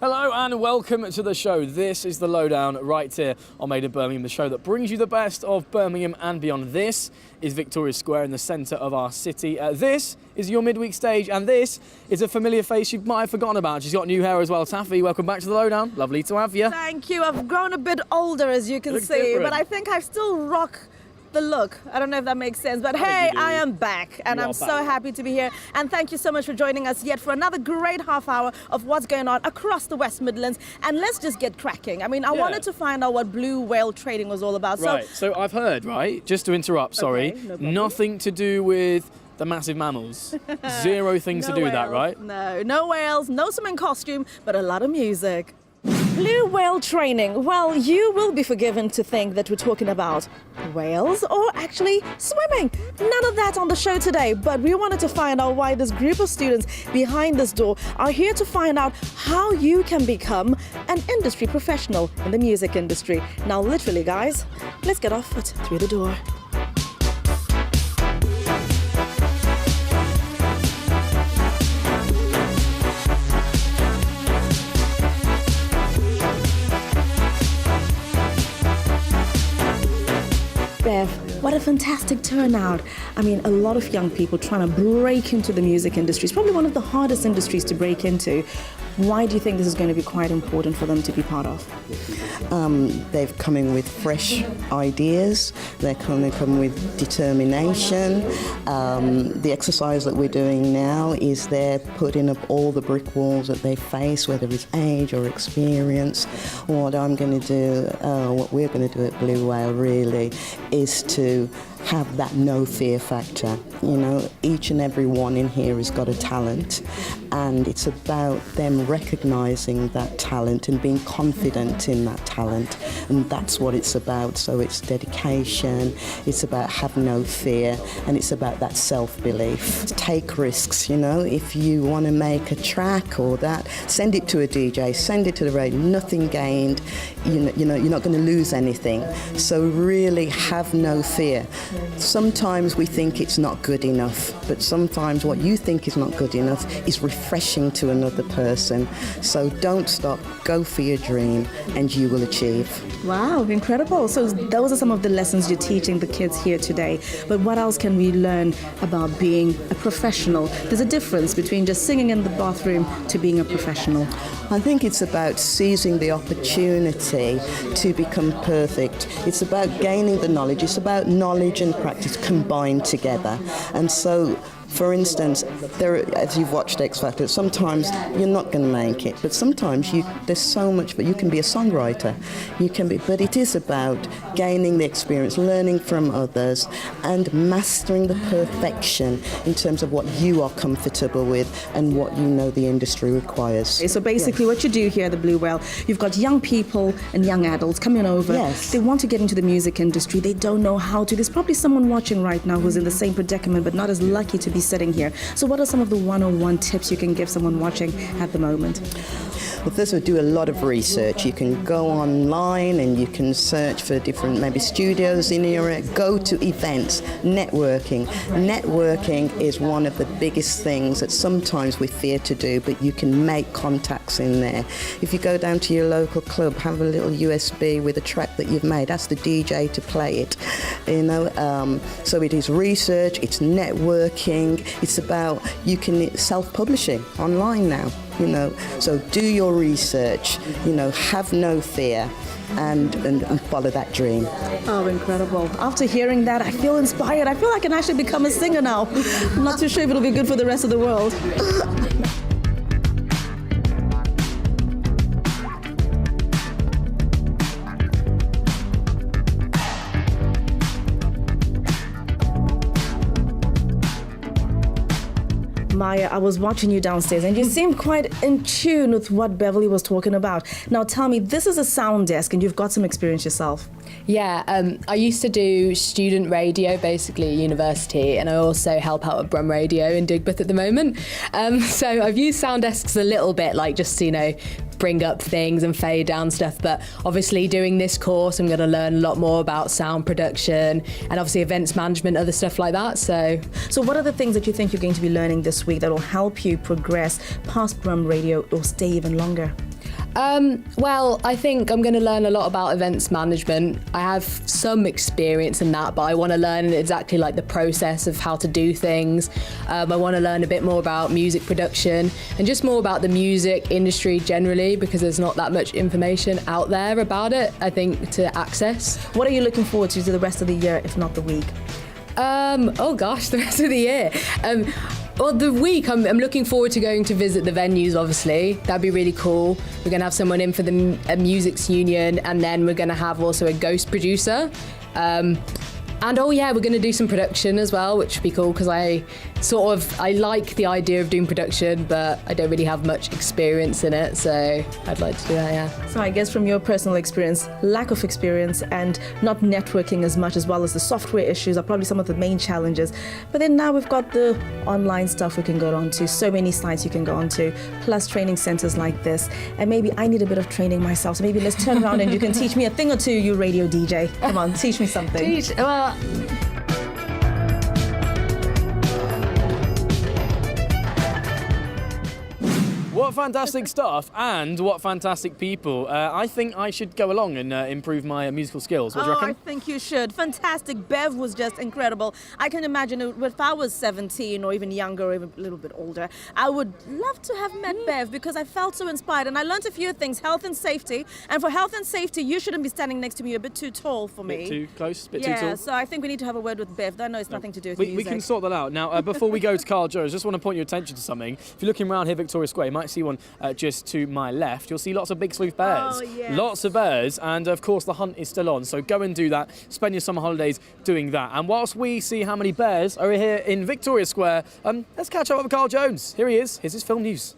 Hello and welcome to the show. This is the Lowdown right here on Made in Birmingham, the show that brings you the best of Birmingham and beyond. This is Victoria Square in the centre of our city. This is your midweek stage, and this is a familiar face you might have forgotten about. She's got new hair as well. Taffy, welcome back to the Lowdown. Lovely to have you. Thank you. I've grown a bit older, as you can see, but I think I still rock the look. I don't know if that makes sense, but hey, I am back and I'm so happy to be here. And thank you so much for joining us yet for another great half hour of what's going on across the West Midlands. And let's just get cracking. I mean, I wanted to find out what BlueWhale trading was all about. Right, so I've heard, right, just to interrupt, sorry, nothing to do with the massive mammals. Zero things to do with that, right? No whales, no swimming costume, but a lot of music. BlueWhale training. Well, you will be forgiven to think that we're talking about whales or actually swimming. None of that on the show today, but we wanted to find out why this group of students behind this door are here to find out how you can become an industry professional in the music industry. Now, literally, guys, let's get our foot through the door. Bev, what a fantastic turnout. I mean, a lot of young people trying to break into the music industry. It's probably one of the hardest industries to break into. Why do you think this is going to be quite important for them to be part of? They've come in with fresh ideas. They're come with determination. The exercise that we're doing now is they're putting up all the brick walls that they face, whether it's age or experience. What I'm going to do, what we're going to do at BlueWhale really, is to have that no fear factor. You know, each and every one in here has got a talent, and it's about them recognizing that talent and being confident in that talent, and that's what it's about. So it's dedication, it's about have no fear, and it's about that self-belief. Take risks, you know. If you want to make a track or that, send it to a DJ, send it to the radio, nothing gained, you know, you're not going to lose anything. So really have no fear. Sometimes we think it's not good enough, but sometimes what you think is not good enough is refreshing to another person. So don't stop, go for your dream, and you will achieve. Wow, incredible. So those are some of the lessons you're teaching the kids here today. But what else can we learn about being a professional? There's a difference between just singing in the bathroom to being a professional. I think it's about seizing the opportunity to become perfect. It's about gaining the knowledge. It's about knowledge and practice combined together. And so, for instance, as you've watched X Factor, sometimes you're not going to make it, but sometimes there's so much. But you can be a songwriter, but it is about gaining the experience, learning from others, and mastering the perfection in terms of what you are comfortable with and what you know the industry requires. So basically, what you do here at the BlueWhale, you've got young people and young adults coming over. Yes. They want to get into the music industry. They don't know how to. There's probably someone watching right now who's in the same predicament, but not as lucky to be sitting here. So what are some of the 101 tips you can give someone watching at the moment? Well, first of all, do a lot of research. You can go online and you can search for different maybe studios in your area. Go to events, networking. Networking is one of the biggest things that sometimes we fear to do, but you can make contacts in there. If you go down to your local club, have a little USB with a track that you've made. Ask the DJ to play it. You know, so it is research, it's networking, it's about, you can self-publishing online now, you know, so do your research, you know, have no fear, and follow that dream. Oh, incredible. After hearing that, I feel inspired. I feel I can actually become a singer now. I'm not too sure if it'll be good for the rest of the world. Maya, I was watching you downstairs and you seemed quite in tune with what Beverly was talking about. Now tell me, this is a sound desk and you've got some experience yourself. Yeah, I used to do student radio basically at university, and I also help out at Brum Radio in Digbeth at the moment. So I've used sound desks a little bit, like just, you know, bring up things and fade down stuff, but obviously doing this course I'm going to learn a lot more about sound production and obviously events management, other stuff like that. So what are the things that you think you're going to be learning this week that will help you progress past Brum Radio or stay even longer? Well, I think I'm going to learn a lot about events management. I have some experience in that, but I want to learn exactly like the process of how to do things. I want to learn a bit more about music production and just more about the music industry generally, because there's not that much information out there about it, I think, to access. What are you looking forward to the rest of the year, if not the week? Oh gosh, the rest of the year. Well, the week, I'm looking forward to going to visit the venues, obviously. That'd be really cool. We're going to have someone in for the Musics Union, and then we're going to have also a ghost producer. And oh yeah, we're going to do some production as well, which would be cool because I like the idea of doing production, but I don't really have much experience in it, so I'd like to do that, yeah. So I guess from your personal experience, lack of experience and not networking as much, as well as the software issues, are probably some of the main challenges. But then now we've got the online stuff we can go on to, so many sites you can go on to, plus training centers like this. And maybe I need a bit of training myself, so maybe let's turn around and you can teach me a thing or two, you radio DJ. Come on, teach me something. Well, What fantastic stuff and what fantastic people. I think I should go along and improve my musical skills. What do you reckon? I think you should. Fantastic. Bev was just incredible. I can imagine if I was 17 or even younger or even a little bit older, I would love to have met Bev because I felt so inspired and I learned a few things, health and safety. And for health and safety, you shouldn't be standing next to me. You're a bit too tall for me. Bit too close, bit too Yeah, tall. so I think we need to have a word with Bev. That knows nothing to do with We music. can sort that out. Now, before we go to Carl Jones, just want to point your attention to something. If you're looking around here, Victoria Square, you might see one just to my left. You'll see lots of big sleuth bears. Oh, yes. Lots of bears, and of course the hunt is still on. So go and do that. Spend your summer holidays doing that. And whilst we see how many bears are here in Victoria Square, let's catch up with Carl Jones. Here he is. Here's his film news.